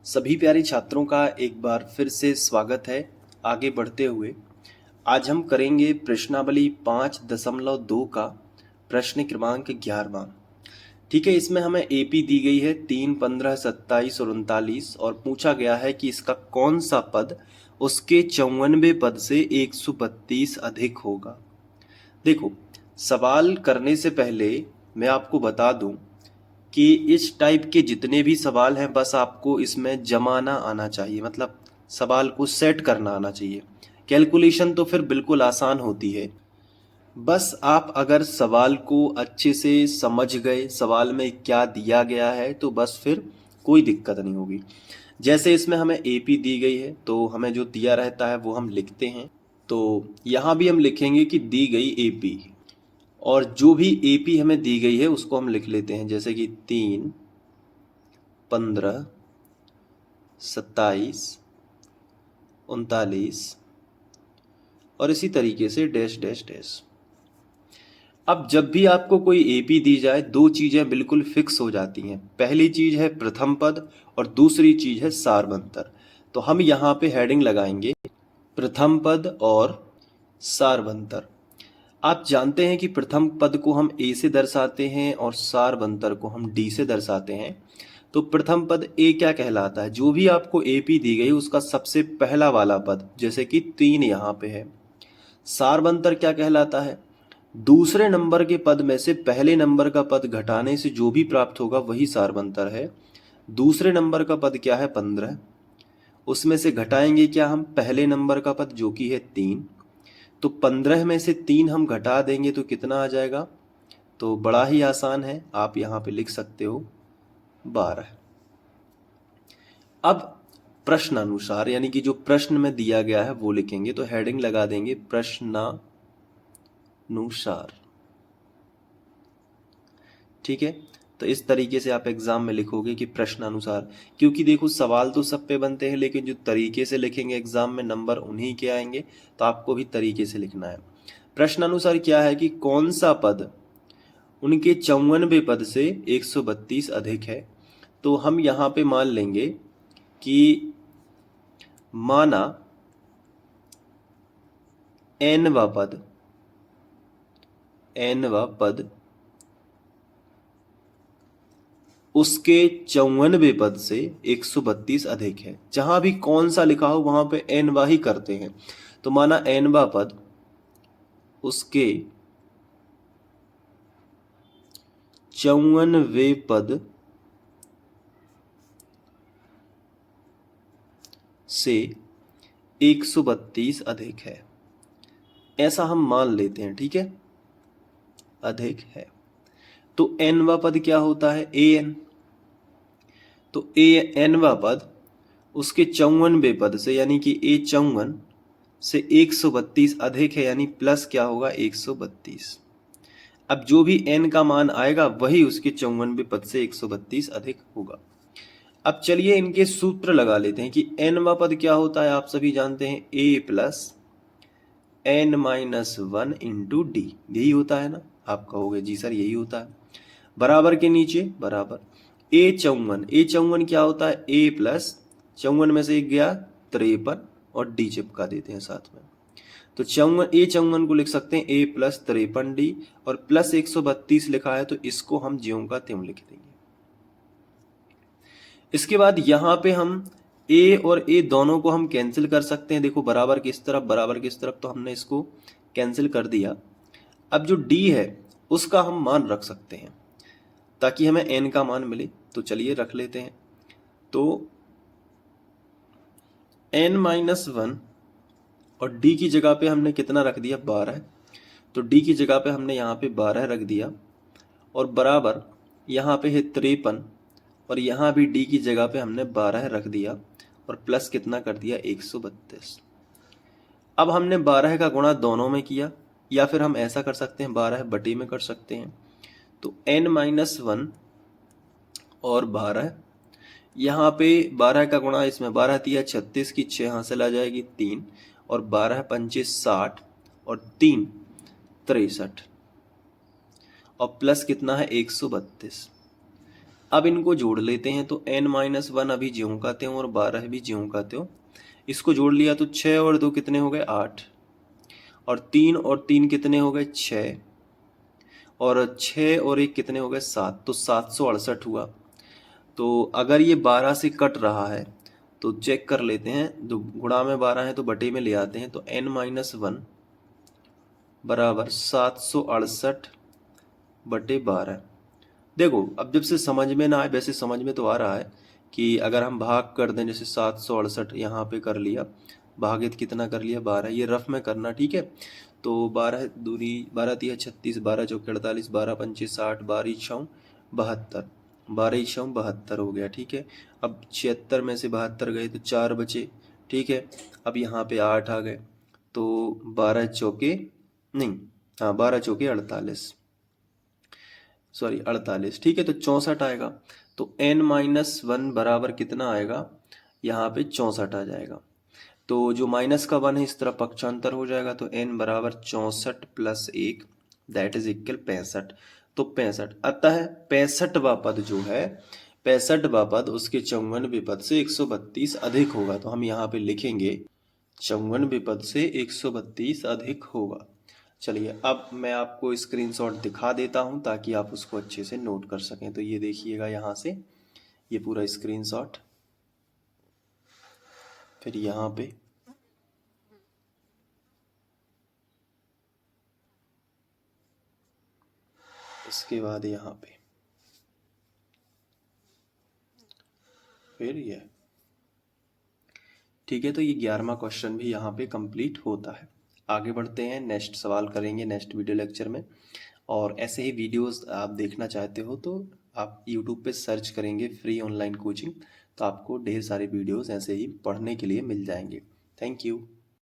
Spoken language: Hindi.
सभी प्यारे छात्रों का एक बार फिर से स्वागत है। आगे बढ़ते हुए आज हम करेंगे प्रश्नावली 5.2 का प्रश्न क्रमांक 11वां। ठीक है, इसमें हमें एपी दी गई है 3, 15, 27 और 39 और पूछा गया है कि इसका कौन सा पद उसके 94 पद से 132 अधिक होगा। देखो, सवाल करने से पहले मैं आपको बता दूं कि इस टाइप के जितने भी सवाल हैं बस आपको इसमें जमाना आना चाहिए, मतलब सवाल को सेट करना आना चाहिए। कैलकुलेशन तो फिर बिल्कुल आसान होती है। बस आप अगर सवाल को अच्छे से समझ गए, सवाल में क्या दिया गया है, तो बस फिर कोई दिक्कत नहीं होगी। जैसे इसमें हमें एपी दी गई है तो हमें जो दिया रहता है वो हम लिखते हैं। तो यहाँ भी हम लिखेंगे कि दी गई एपी, और जो भी एपी हमें दी गई है उसको हम लिख लेते हैं, जैसे कि 3, 15, 27, 39 और इसी तरीके से डैश डैश डैश। अब जब भी आपको कोई एपी दी जाए, दो चीजें बिल्कुल फिक्स हो जाती हैं। पहली चीज है प्रथम पद और दूसरी चीज है सारवंतर। तो हम यहाँ पे हेडिंग लगाएंगे प्रथम पद और सारवंतर। आप जानते हैं कि प्रथम पद को हम ए से दर्शाते हैं और सारवंतर को हम डी से दर्शाते हैं। तो प्रथम पद ए क्या कहलाता है? जो भी आपको एपी दी गई उसका सबसे पहला वाला पद, जैसे कि 3 यहाँ पे है। सारवंतर क्या कहलाता है? दूसरे नंबर के पद में से पहले नंबर का पद घटाने से जो भी प्राप्त होगा वही सारवंतर है। दूसरे नंबर का पद क्या है? 15। उसमें से घटाएंगे क्या हम? पहले नंबर का पद जो कि है 3। तो 15 में से 3 हम घटा देंगे तो कितना आ जाएगा? तो बड़ा ही आसान है, आप यहाँ पे लिख सकते हो 12। अब प्रश्न अनुसार, यानी कि जो प्रश्न में दिया गया है वो लिखेंगे। तो हेडिंग लगा देंगे प्रश्नानुसार। ठीक है, तो इस तरीके से आप एग्जाम में लिखोगे कि प्रश्नानुसार। क्योंकि देखो, सवाल तो सब पे बनते हैं लेकिन जो तरीके से लिखेंगे एग्जाम में नंबर उन्हीं के आएंगे। तो आपको भी तरीके से लिखना है। प्रश्नानुसार क्या है कि कौन सा पद उनके 94 पद से 132 अधिक है। तो हम यहाँ पे मान लेंगे कि माना nवा पद उसके 94 पद से 132 अधिक है। जहां भी कौन सा लिखा हो वहां पे nवा ही करते हैं। तो माना nवा पद उसके 94 पद से 132 अधिक है, ऐसा हम मान लेते हैं। ठीक है, अधिक है। तो nवा पद क्या होता है? an। तो nवा पद उसके 94 पद से, यानी कि A54 से 132 अधिक है, यानी प्लस क्या होगा? 132। अब जो भी n का मान आएगा वही उसके 94 पद से 132 अधिक होगा। अब चलिए इनके सूत्र लगा लेते हैं कि nवा पद क्या होता है। आप सभी जानते हैं a plus n-1 into D, यही होता है ना। आप कहोगे जी सर यही होता है। बराबर के नीचे बराबर A54 क्या होता है? a प्लस 54 में से एक गया 53 और डी चिपका देते हैं साथ में। तो A54 को लिख सकते हैं a प्लस 53d, और प्लस 132 लिखा है तो इसको हम ज्यों का त्यों लिख देंगे। इसके बाद यहाँ पे हम a और a दोनों को हम कैंसिल कर सकते हैं। देखो, बराबर किस तरफ बराबर किस तरफ, तो हमने इसको कैंसिल कर दिया। अब जो d है उसका हम मान रख सकते हैं ताकि हमें n का मान मिले। तो चलिए रख लेते हैं। तो n-1 और d की जगह पे हमने कितना रख दिया? 12। तो d की जगह पे हमने यहाँ पे 12 रख दिया, और बराबर यहाँ पे है 53, और यहाँ भी d की जगह पे हमने 12 रख दिया, और प्लस कितना कर दिया? 132। अब हमने 12 का गुणा दोनों में किया, या फिर हम ऐसा कर सकते हैं 12 बटे में कर सकते हैं। तो n-1 और 12, यहाँ पे 12 का गुणा, इसमें 12 तिया 36 की 6 हासिल आ जाएगी 3, और 12 पंचे 60 और 3 63, और प्लस कितना है? 132। अब इनको जोड़ लेते हैं तो n-1 अभी ज्यों का त्यों और 12 भी ज्यों का त्यों। इसको जोड़ लिया तो 6 और 2 कितने हो गए 8, और 3 और 3 कितने हो गए 6, और 6 और 1 कितने हो गए 7, तो 768 हुआ। तो अगर ये 12 से कट रहा है तो चेक कर लेते हैं, जो गुणा में 12 है तो बटे में ले आते हैं, तो n-1 बराबर 768 बटे 12। देखो अब जब से समझ में ना आए, वैसे समझ में तो आ रहा है कि अगर हम भाग कर दें, जैसे 768 यहाँ पे कर लिया, भागित कितना कर लिया 12, ये रफ में करना, ठीक है। तो 12 दूरी 12 तिया 36, 12 चौके 48, 12 पंचे 60, 12 छः 72, 12 छः 72 हो गया, ठीक है। अब 76 में से 72 गए तो 4 बचे, ठीक है। अब यहाँ पे 8 आ गए, तो 12 चौके नहीं, हाँ 12 चौके 48, सॉरी 48, ठीक है। तो 64 आएगा, तो n-1 बराबर कितना आएगा, यहाँ पे 64 आ जाएगा। तो जो माइनस का 1 है इस तरह पक्षांतर हो जाएगा, तो n बराबर 64 प्लस 1 दैट इज इक्वल 65। तो 65 अतः 65वां पद जो है, 65वां पद उसके 54वें पद से 132 अधिक होगा। तो हम यहाँ पे लिखेंगे 54वें पद से 132 अधिक होगा। चलिए अब मैं आपको स्क्रीनशॉट दिखा देता हूं ताकि आप उसको अच्छे से नोट कर सकें। तो ये देखिएगा यहाँ से, ये पूरा स्क्रीनशॉट, फिर यहाँ पे इसके बाद यहाँ पे, फिर ये, ठीक है। तो ये 11वां क्वेश्चन भी यहाँ पे कंप्लीट होता है। आगे बढ़ते हैं, नेक्स्ट सवाल करेंगे नेक्स्ट वीडियो लेक्चर में। और ऐसे ही वीडियोस आप देखना चाहते हो तो आप यूट्यूब पे सर्च करेंगे फ्री ऑनलाइन कोचिंग, तो आपको ढेर सारे वीडियोस ऐसे ही पढ़ने के लिए मिल जाएंगे। Thank you.